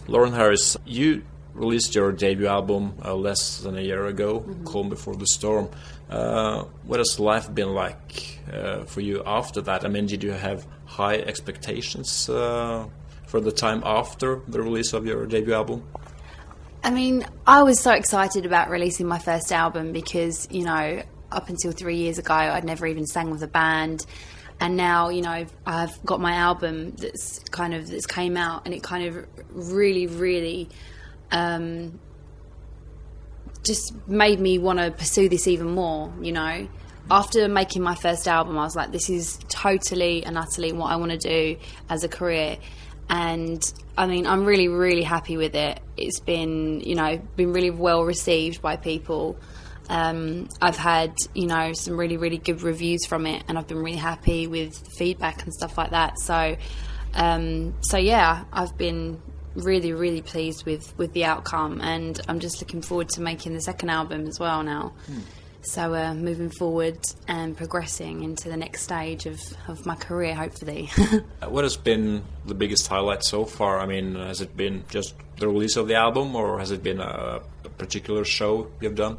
Lauren Harris, you released your debut album less than a year ago, Calm Before the Storm. What has life been like for you after that? I mean, did you have high expectations for the time after the release of your debut album? I mean, I was so excited about releasing my first album because, you know, up until 3 years ago, I'd never even sang with a band. And now, you know, I've got my album that's came out, and it kind of really just made me want to pursue this even more, you know. After making my first album, I was like, this is totally and utterly what I want to do as a career. And I mean, I'm really happy with it. It's been, you know, really well received by people. I've had, you know, some really good reviews from it, and I've been really happy with feedback and stuff like that. So yeah, I've been really pleased with the outcome, and I'm just looking forward to making the second album as well now. So moving forward and progressing into the next stage of my career, hopefully. What has been the biggest highlight so far? I mean, has it been just the release of the album, or has it been a particular show you've done?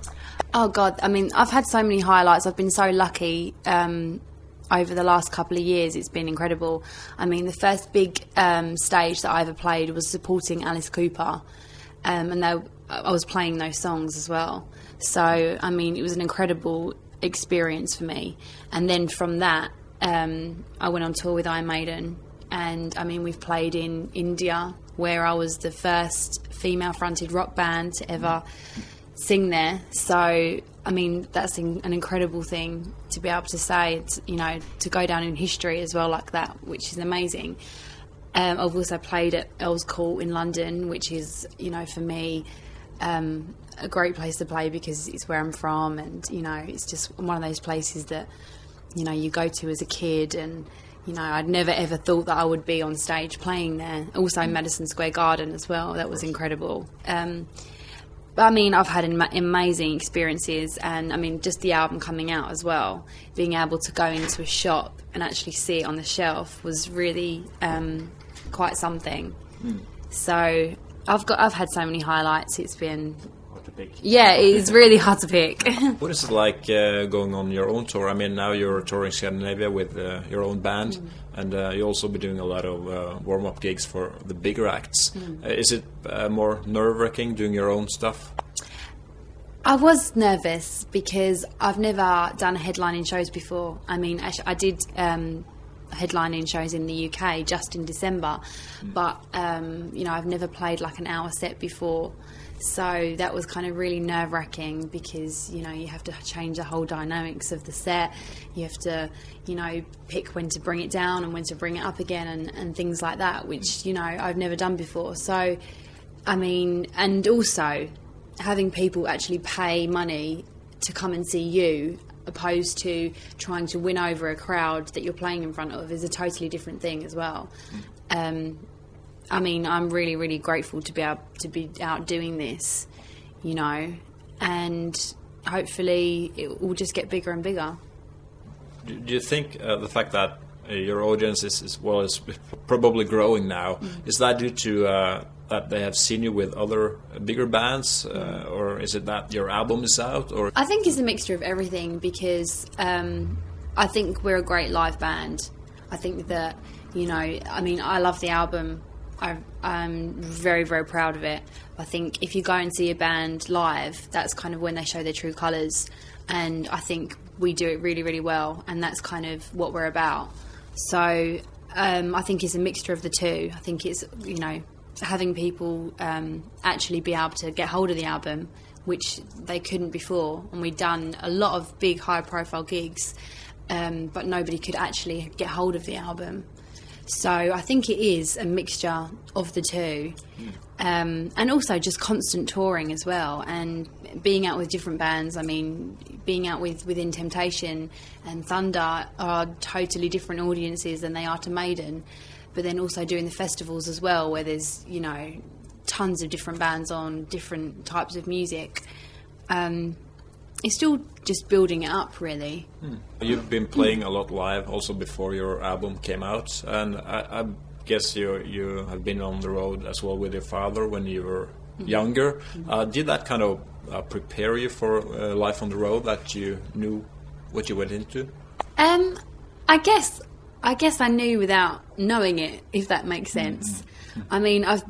Oh, God. I mean, I've had so many highlights. I've been so lucky over the last couple of years. It's been incredible. I mean, the first big stage that I ever played was supporting Alice Cooper, and I was playing those songs as well. So, I mean, it was an incredible experience for me. And then from that, I went on tour with Iron Maiden. And, I mean, we've played in India, where I was the first female-fronted rock band to ever sing there. So, I mean, that's an incredible thing to be able to say, you know, to go down in history as well like that, which is amazing. I've also played at Earl's Court in London, which is, you know, for me, a great place to play because it's where I'm from, and, you know, it's just one of those places that, you know, you go to as a kid, and, you know, I'd never ever thought that I would be on stage playing there. Also Madison Square Garden as well, that was incredible. But I mean, I've had amazing experiences, and I mean, just the album coming out as well, being able to go into a shop and actually see it on the shelf was really quite something. So I've had so many highlights. It's been hard to pick. Yeah, it's really hard to pick. What is it like going on your own tour? I mean, now you're touring Scandinavia with your own band, and you'll also be doing a lot of warm-up gigs for the bigger acts. Is it more nerve-wracking doing your own stuff? I was nervous because I've never done headlining shows before. I mean, actually, I did headlining shows in the UK just in December, but you know, I've never played like an hour set before, so that was kind of really nerve-wracking because, you know, you have to change the whole dynamics of the set. You have to, you know, pick when to bring it down and when to bring it up again, and things like that, which, you know, I've never done before. So I mean, and also having people actually pay money to come and see you, opposed to trying to win over a crowd that you're playing in front of, is a totally different thing as well. I mean, I'm really grateful to be able to be out doing this, you know, and hopefully it will just get bigger and bigger. Do you think the fact that your audience is probably growing now, is that due to that they have seen you with other bigger bands, or is it that your album is out? Or I think it's a mixture of everything, because I think we're a great live band. I think that, you know, I mean, I love the album. I'm very proud of it. I think if you go and see a band live, that's kind of when they show their true colours, and I think we do it really well, and that's kind of what we're about. So I think it's a mixture of the two. I think it's, you know, having people actually be able to get hold of the album, which they couldn't before, and we'd done a lot of big high profile gigs, but nobody could actually get hold of the album. So I think it is a mixture of the two, and also just constant touring as well, and being out with different bands. I mean, being out with Within Temptation and Thunder are totally different audiences than they are to Maiden, but then also doing the festivals as well, where there's, you know, tons of different bands on different types of music. It's still just building it up, really. You've been playing a lot live also before your album came out, and guess you have been on the road as well with your father when you were younger. Did that kind of prepare you for life on the road, that you knew what you went into? I guess I knew without knowing it, if that makes sense. I mean, I've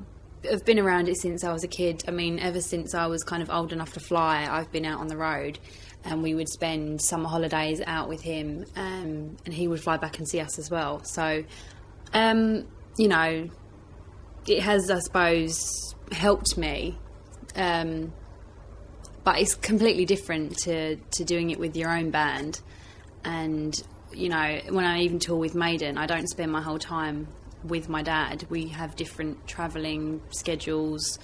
been around it since I was a kid. I mean, ever since I was kind of old enough to fly, I've been out on the road, and we would spend summer holidays out with him, and he would fly back and see us as well. So, you know, it has, I suppose, helped me. But it's completely different to doing it with your own band. And, you know, when I even tour with Maiden, I don't spend my whole time with my dad. We have different travelling schedules,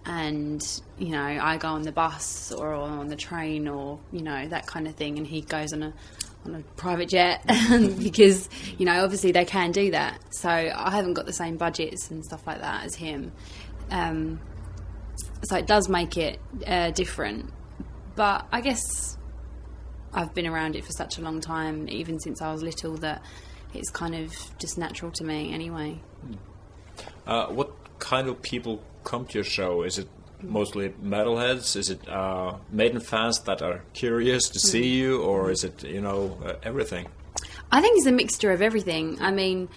and, you know, I go on the bus or on the train or, you know, that kind of thing, and he goes on a private jet because, you know, obviously they can do that. So I haven't got the same budgets and stuff like that as him. So it does make it different. But I guess I've been around it for such a long time, even since I was little, that it's kind of just natural to me anyway. What kind of people come to your show? Is it mostly metalheads? Is it Maiden fans that are curious to see you? Or is it, you know, everything? I think it's a mixture of everything. I mean,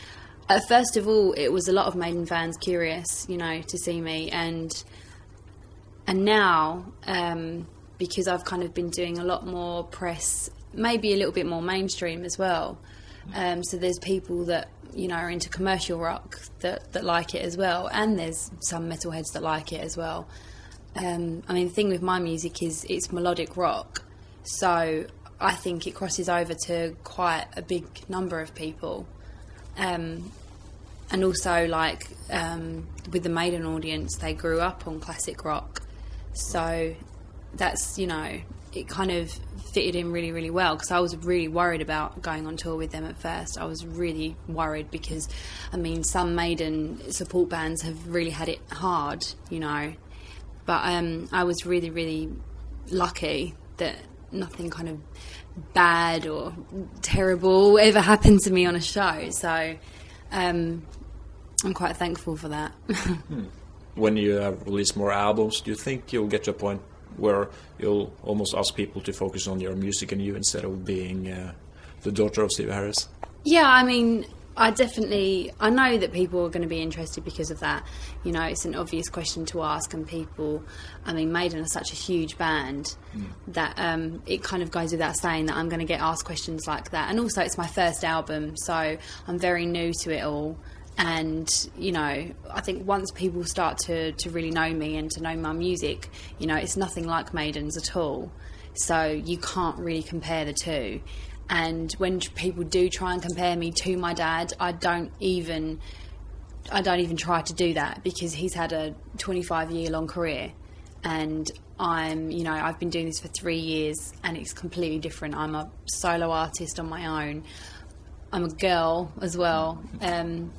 first of all, it was a lot of Maiden fans curious, you know, to see me. And now, because I've kind of been doing a lot more press, maybe a little bit more mainstream as well. So there's people that, you know, are into commercial rock that like it as well. And there's some metalheads that like it as well. I mean, the thing with my music is it's melodic rock. So I think it crosses over to quite a big number of people. And also, like, with the Maiden audience, they grew up on classic rock. So that's, you know, it kind of fitted in really, really well, because I was really worried about going on tour with them at first. I was really worried because, I mean, some Maiden support bands have really had it hard, you know. But I was really, really lucky that nothing kind of bad or terrible ever happened to me on a show. So I'm quite thankful for that. When you have released more albums, do you think you'll get to a point where you'll almost ask people to focus on your music and you instead of being the daughter of Steve Harris? Yeah, I mean, I know that people are going to be interested because of that. You know, it's an obvious question to ask, and people, I mean, Maiden are such a huge band that it kind of goes without saying that I'm going to get asked questions like that. And also, it's my first album, so I'm very new to it all. And, you know, I think once people start to really know me and to know my music, you know, it's nothing like Maiden's at all. So you can't really compare the two. And when people do try and compare me to my dad, I don't even try to do that, because he's had a 25-year-long career. And I've been doing this for 3 years, and it's completely different. I'm a solo artist on my own. I'm a girl as well. And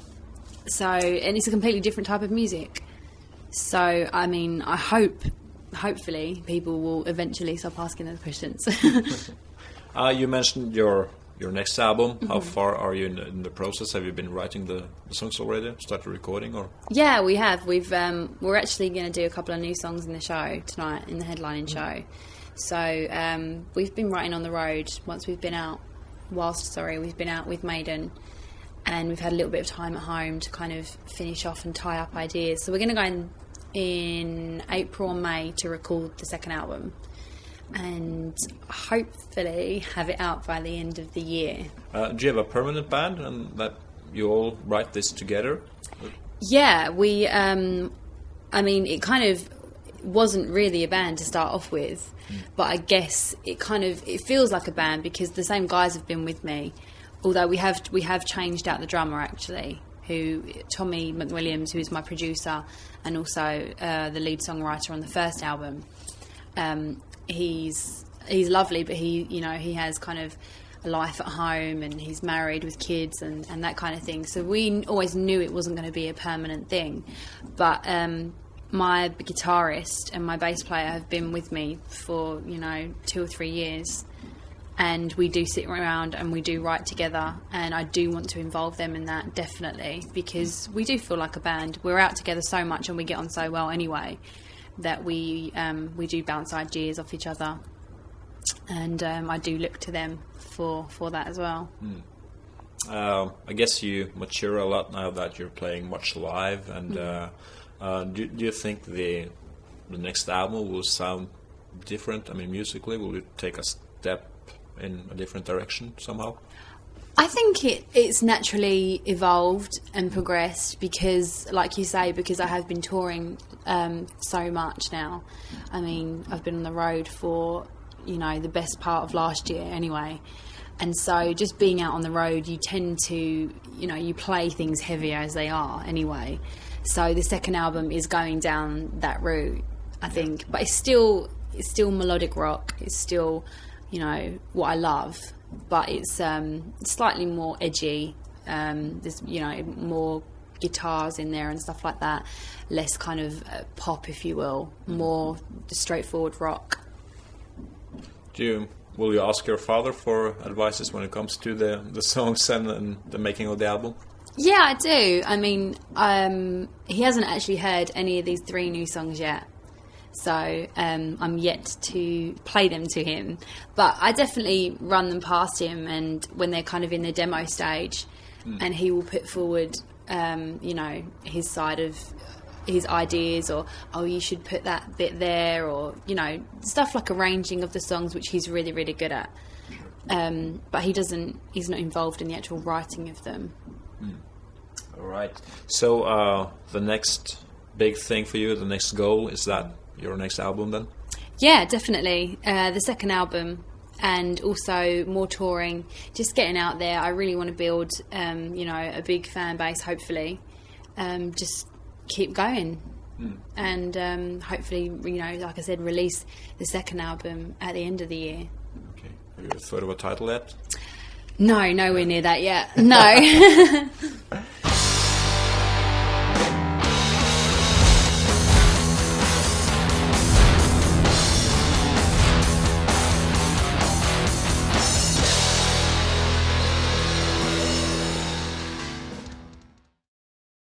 it's a completely different type of music. So, I mean, hopefully, people will eventually stop asking those questions. You mentioned your next album. How far are you in the process? Have you been writing the songs already? Started recording, or? Yeah, we have. We're actually going to do a couple of new songs in the show tonight, in the headlining show. So we've been writing on the road we've been out with Maiden. And we've had a little bit of time at home to kind of finish off and tie up ideas. So we're going to go in April or May to record the second album, and hopefully have it out by the end of the year. Do you have a permanent band, and that you all write this together? Yeah, we. I mean, it kind of wasn't really a band to start off with, but I guess it feels like a band because the same guys have been with me. Although we have changed out the drummer, actually, Tommy McWilliams, who's my producer and also the lead songwriter on the first album. He's lovely, but he has kind of a life at home, and he's married with kids and that kind of thing. So we always knew it wasn't going to be a permanent thing. But my guitarist and my bass player have been with me for 2 or 3 years. and we do sit around and we do write together, and I do want to involve them in that, definitely, because we do feel like a band. We're out together so much and we get on so well anyway that we do bounce ideas off each other, and I do look to them for that as well. I guess you mature a lot now that you're playing much live, and do you think the next album will sound different? I mean, musically, will it take a step in a different direction somehow? I think it's naturally evolved and progressed because, like you say, because I have been touring so much now. I mean, I've been on the road for, the best part of last year anyway. And so just being out on the road, you tend to, you play things heavier as they are anyway. So the second album is going down that route, I think. But it's still melodic rock. It's still, what I love. But it's slightly more edgy. There's, more guitars in there and stuff like that. Less kind of pop, if you will. More straightforward rock. Will you ask your father for advices when it comes to the songs and the making of the album? Yeah, I do. I mean, he hasn't actually heard any of these 3 new songs yet. So I'm yet to play them to him. But I definitely run them past him, and when they're kind of in the demo stage, and he will put forward, his side of his ideas, or you should put that bit there, or stuff like arranging of the songs, which he's really, really good at. But he's not involved in the actual writing of them. All right. So the next big thing for you, the next goal, is that your next album then? Yeah, definitely. The second album, and also more touring, just getting out there. I really want to build a big fan base, hopefully. Just keep going, and hopefully, like I said, release the second album at the end of the year. Okay. Have you thought of a title yet? No, nowhere near that yet. No.